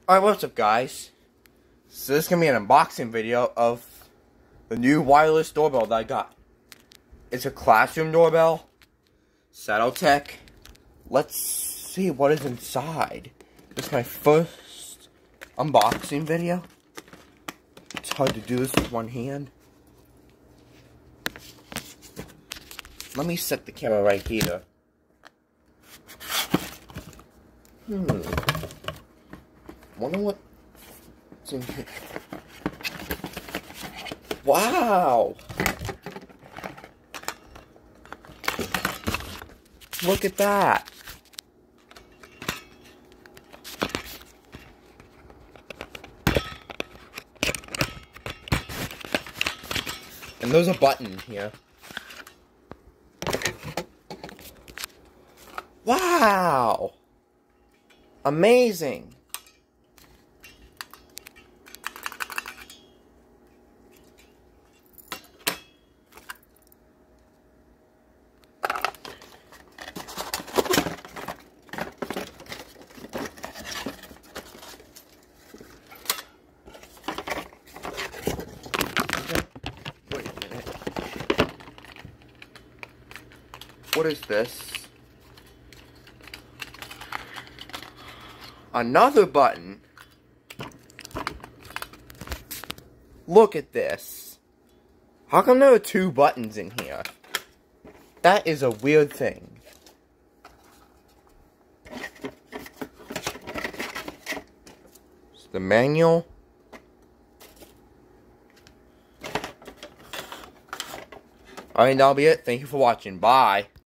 Alright, what's up guys? So this is going to be an unboxing video of the new wireless doorbell that I got. It's a classroom doorbell, SadoTech. Let's see what is inside. This is my first unboxing video. It's hard to do this with one hand. Let me set the camera right here. Wonder what's in here. Wow! Look at that! And there's a button here. Wow! Amazing! Wait a minute. What is this? Another button. Look at this. How come there are two buttons in here? That is a weird thing. It's the manual. Alright, that'll be it. Thank you for watching. Bye.